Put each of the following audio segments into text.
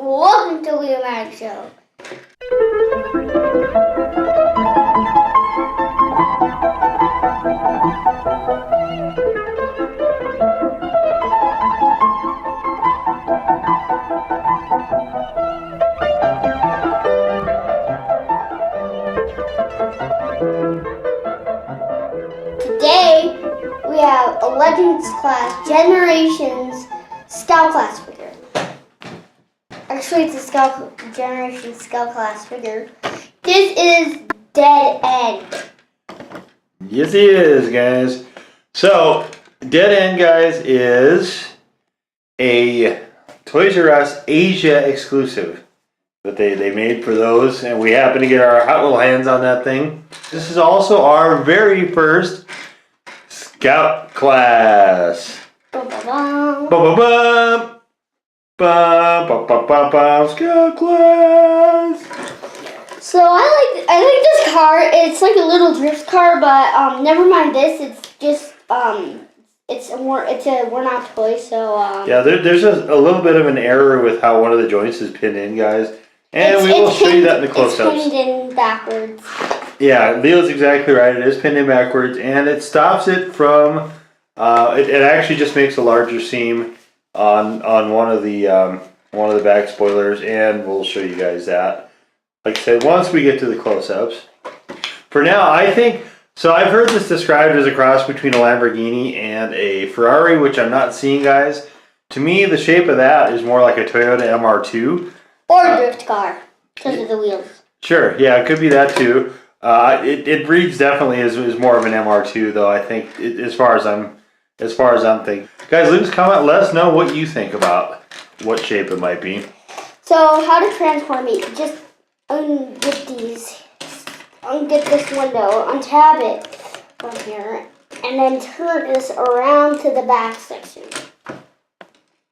Welcome to Leo Magic Show. Today we have a Legends class, Generations Scout class figure. Actually, it's a Generation Scout class figure. This is Dead End. Yes, it is, guys. So, Dead End, guys, is a Toys R Us Asia exclusive that they made for those, and we happen to get our hot little hands on that thing. This is also our very first Scout class. Ba-ba-bum. Ba-ba-bum. Ba-ba-ba-ba-ba. Scout class. So I like this car. It's like a little drift car, but never mind this. It's just it's a worn out toy. So yeah, there's a little bit of an error with how one of the joints is pinned in, guys, and we will show you that in the close-ups. It's pinned in backwards. Yeah, Leo's exactly right. It is pinned in backwards, and it stops it from. It actually just makes a larger seam on one of the back spoilers, and we'll show you guys that. Like I said, once we get to the close-ups. For now, I think so. I've heard this described as a cross between a Lamborghini and a Ferrari, which I'm not seeing, guys. To me, the shape of that is more like a Toyota MR2 or a drift car because of the wheels. Sure, yeah, it could be that too. It reads definitely as more of an MR2, though. I think as far as I'm thinking. Guys, leave us a comment. Let us know what you think about what shape it might be. So how to transform it? Just ungit this window, untab it from here, and then turn this around to the back section.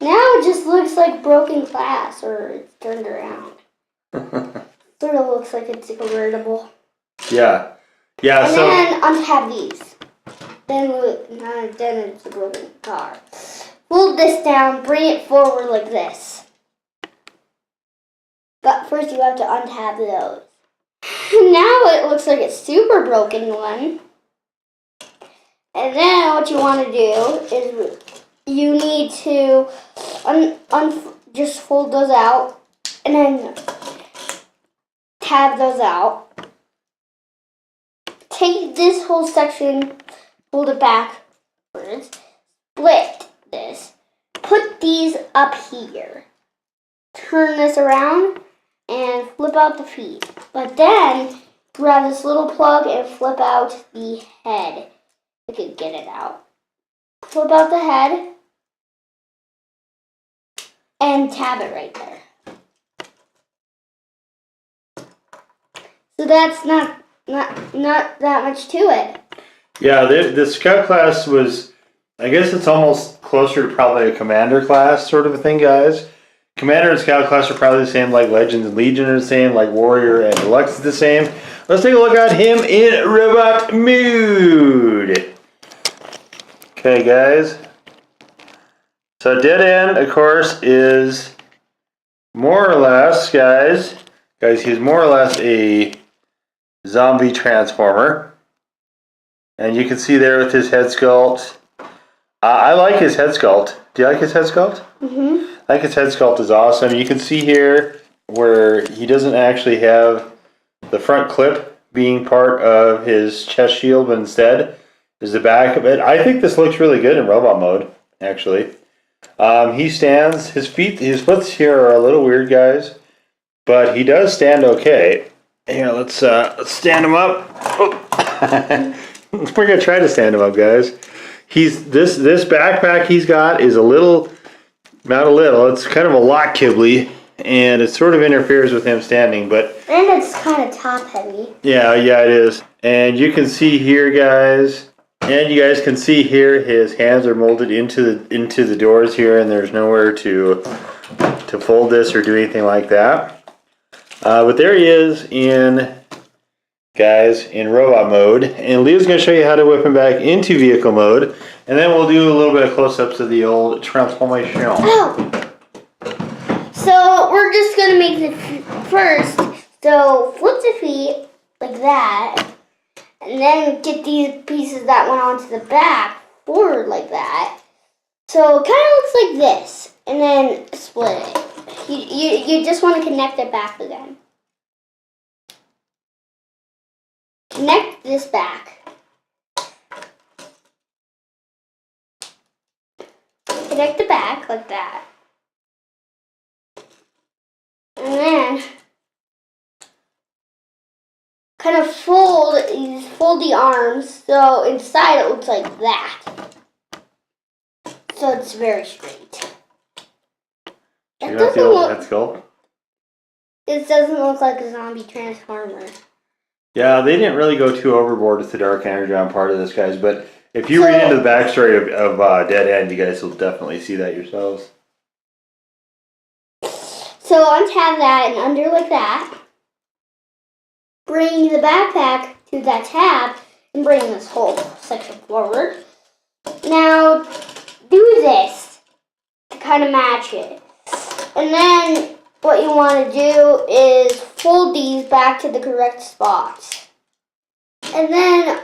Now it just looks like broken glass, or it's turned around. Sort of looks like it's a convertible. Yeah. And then untab these. Then it's a broken car. Fold this down, bring it forward like this. But first you have to untab those. Now it looks like a super broken one. And then what you want to do is you need to just fold those out and then tab those out. Take this whole section, fold it backwards, split this, put these up here, turn this around, and flip out the feet. But then, grab this little plug and flip out the head. You can get it out. Flip out the head, and tab it right there. So that's not that much to it. Yeah, the Scout class was, I guess it's almost closer to probably a Commander class sort of a thing, guys. Commander and Scout class are probably the same, like Legends and Legion are the same, like Warrior and Deluxe is the same. Let's take a look at him in robot mood. Okay, guys. So Dead End, of course, is more or less, guys, he's more or less a zombie transformer. And you can see there with his head sculpt. I like his head sculpt. Do you like his head sculpt? Mm-hmm. I think his head sculpt is awesome. You can see here where he doesn't actually have the front clip being part of his chest shield, but instead is the back of it. I think this looks really good in robot mode, actually. He stands, his foot here are a little weird, guys, but he does stand okay. Here, let's stand him up. Oh. We're gonna try to stand him up, guys. This backpack he's got is a little, not a little, it's kind of a lot kibbly, and it sort of interferes with him standing, but... And it's kind of top heavy. Yeah, it is. And you can see here, guys, and you guys can see here, his hands are molded into the doors here, and there's nowhere to fold this or do anything like that. But there he is in guys, in robot mode. And Leo's going to show you how to whip him back into vehicle mode. And then we'll do a little bit of close-ups of the old transformation. Oh. So we're just make the first. So flip the feet like that, and then get these pieces that went onto the back forward like that. So it kind of looks like this, and then split it. You just want to connect it back again. Connect this back. Connect the back like that. And then kind of fold the arms so inside it looks like that. So it's very straight. You got the old head sculpt? This doesn't look like a zombie transformer. Yeah, they didn't really go too overboard with the dark energy on part of this, guys. But if you read into the backstory of Dead End, you guys will definitely see that yourselves. So untap that and under like that. Bring the backpack to that tab and bring this whole section forward. Now do this to kind of match it. And then what you want to do is fold these back to the correct spots. And then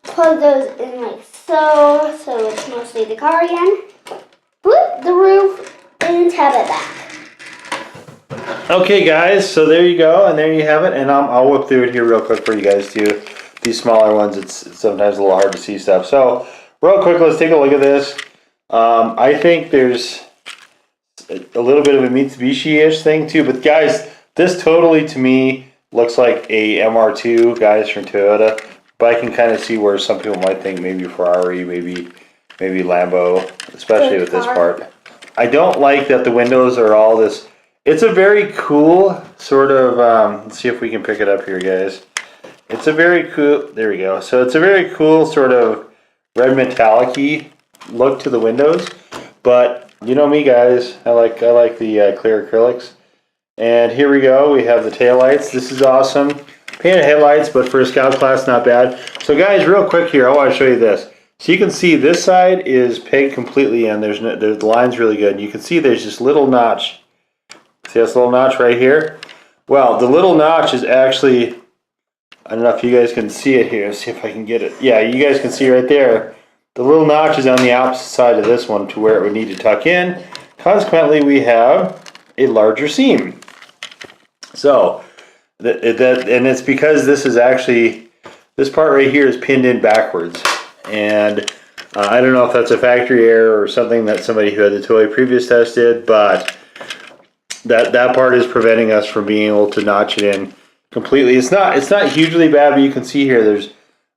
plug those in like so it's mostly the car again. Flip the roof and tab it back. Okay, guys, so there you go, and there you have it. And I'll whip through it here real quick for you guys too. These smaller ones, it's sometimes a little hard to see stuff. So real quick, let's take a look at this. I think there's a little bit of a Mitsubishi-ish thing too, but guys, this totally to me looks like a MR2, guys, from Toyota. But I can kind of see where some people might think maybe Ferrari, maybe Lambo, especially with this part. I don't like that the windows are all this. It's a very cool sort of, let's see if we can pick it up here, guys. It's a very cool, there we go. So it's a very cool sort of red metallic-y look to the windows. But you know me, guys, I like the clear acrylics. And here we go, we have the taillights. This is awesome. Painted headlights, but for a Scout class, not bad. So guys, real quick here, I want to show you this. So you can see this side is pegged completely in. The line's really good. And you can see there's this little notch. See this little notch right here? Well, the little notch is actually, I don't know if you guys can see it here. Let's see if I can get it. Yeah, you guys can see right there. The little notch is on the opposite side of this one to where it would need to tuck in. Consequently, we have a larger seam. So, and it's because this is actually, this part right here is pinned in backwards. And I don't know if that's a factory error or something that somebody who had the totally previous test did, but that part is preventing us from being able to notch it in completely. It's not hugely bad, but you can see here there's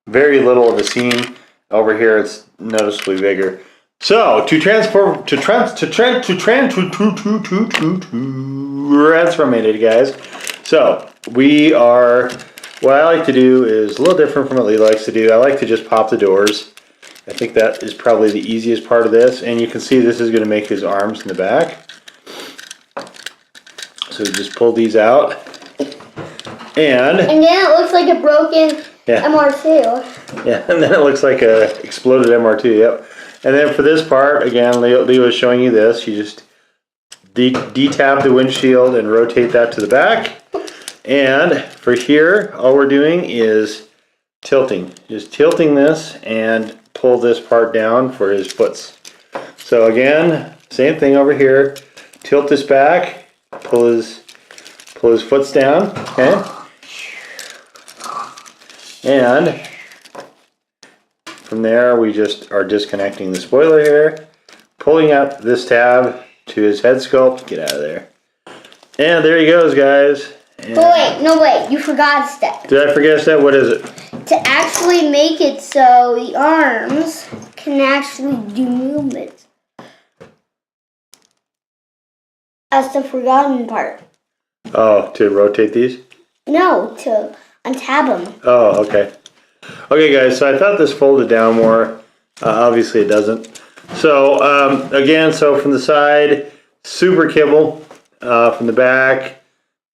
very little of a seam. Over here it's noticeably bigger. So to transform it, guys. So we are, what I like to do is a little different from what Lee likes to do. I like to just pop the doors. I think that is probably the easiest part of this. And you can see this is going to make his arms in the back. So just pull these out. And then it looks like a broken MR2. Yeah, and then it looks like a exploded MR2, yep. And then for this part, again, Leo is showing you this. You just detab the windshield and rotate that to the back. And for here, all we're doing is tilting. Just tilting this and pull this part down for his foots. So again, same thing over here. Tilt this back, pull his foots down, okay? And from there, we just are disconnecting the spoiler here, pulling up this tab to his head sculpt. Get out of there. And there he goes, guys. And wait, you forgot a step. Did I forget a step? What is it? To actually make it so the arms can actually do movements. That's the forgotten part. Oh, to rotate these? No, to untab them. Oh, okay. Okay, guys, so I thought this folded down more. Obviously, it doesn't. So, again, so from the side, super kibble. From the back,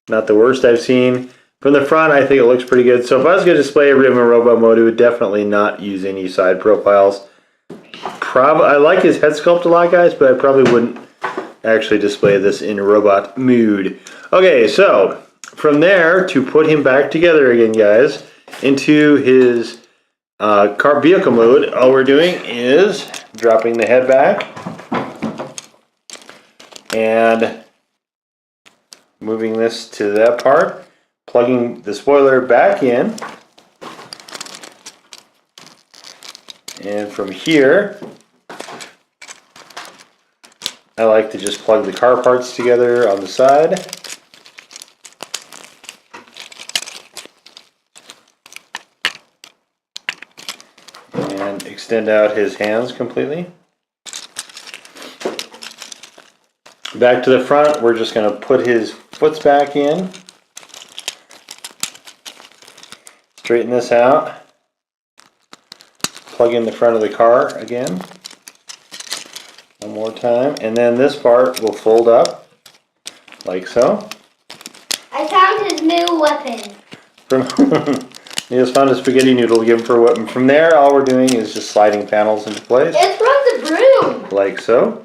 not the worst I've seen. From the front, I think it looks pretty good. So if I was going to display a Ribbon Robot mode, it would definitely not use any side profiles. I like his head sculpt a lot, guys, but I probably wouldn't actually display this in robot mood. Okay, so from there, to put him back together again, guys, into his car vehicle mode, all we're doing is dropping the head back and moving this to that part, plugging the spoiler back in, and from here I like to just plug the car parts together on the side. And extend out his hands completely. Back to the front, we're just going to put his foots back in. Straighten this out. Plug in the front of the car again. One more time. And then this part will fold up like so. I found his new weapon. He just found a spaghetti noodle to give him for a weapon. From there, all we're doing is just sliding panels into place. It's from the broom. Like so.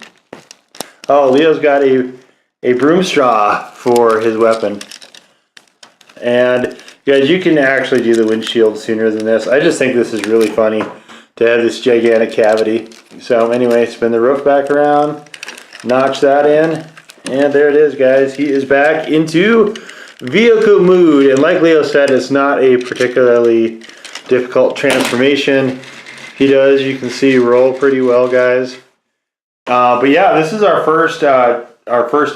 Oh, Leo's got a broom straw for his weapon. And guys, you can actually do the windshield sooner than this. I just think this is really funny to have this gigantic cavity. So anyway, spin the roof back around, notch that in, and there it is, guys. He is back into vehicle mood. And like Leo said, it's not a particularly difficult transformation. He does, you can see, roll pretty well, guys. But yeah, this is our first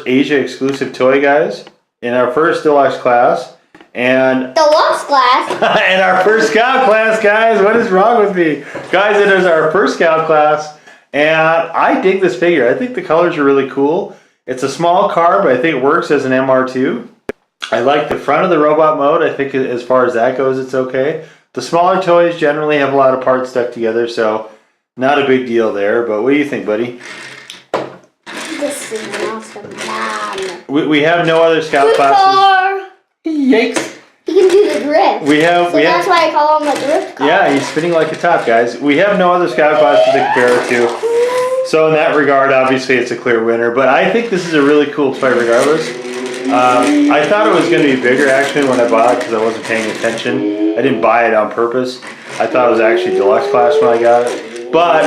Asia exclusive toy, guys, in our first deluxe class, and Deluxe class. and our first scout class, guys. What is wrong with me, guys? It is our first scout class, and I dig this figure. I think the colors are really cool. It's a small car, but I think it works as an MR2. I like the front of the robot mode. I think as far as that goes, it's okay. The smaller toys generally have a lot of parts stuck together, so not a big deal there. But what do you think, buddy? This is an awesome man. We have no other scout classes. Car. Yikes! He can do the drift. That's why I call him a drift car. Yeah, he's spinning like a top, guys. We have no other scout classes to compare it to. So in that regard, obviously it's a clear winner. But I think this is a really cool toy regardless. I thought it was going to be bigger actually when I bought it because I wasn't paying attention. I didn't buy it on purpose. I thought it was actually deluxe class when I got it. But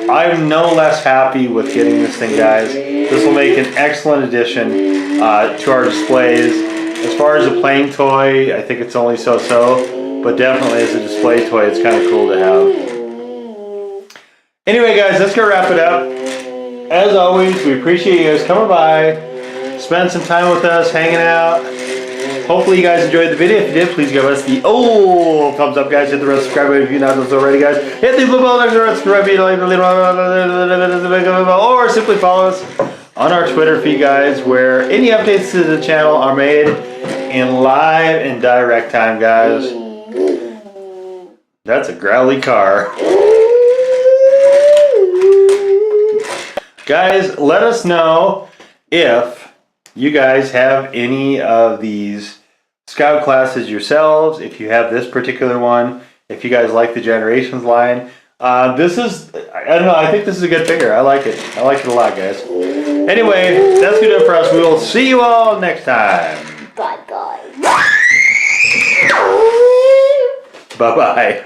I'm no less happy with getting this thing, guys. This will make an excellent addition to our displays. As far as a playing toy, I think it's only so-so. But definitely as a display toy, it's kind of cool to have. Anyway, guys, let's go wrap it up. As always, we appreciate you guys coming by, spend some time with us, hanging out. Hopefully you guys enjoyed the video. If you did, please give us the thumbs up, guys. Hit the red subscribe button if you're not already, guys. Hit the blue bell next to the red subscribe button, or simply follow us on our Twitter feed, guys, where any updates to the channel are made in live and direct time, guys. That's a growly car. Guys, let us know if you guys have any of these scout classes yourselves, if you have this particular one, if you guys like the Generations line. This is, I don't know, I think this is a good figure. I like it. I like it a lot, guys. Anyway, that's good enough for us. We will see you all next time. Bye, guys. Bye-bye.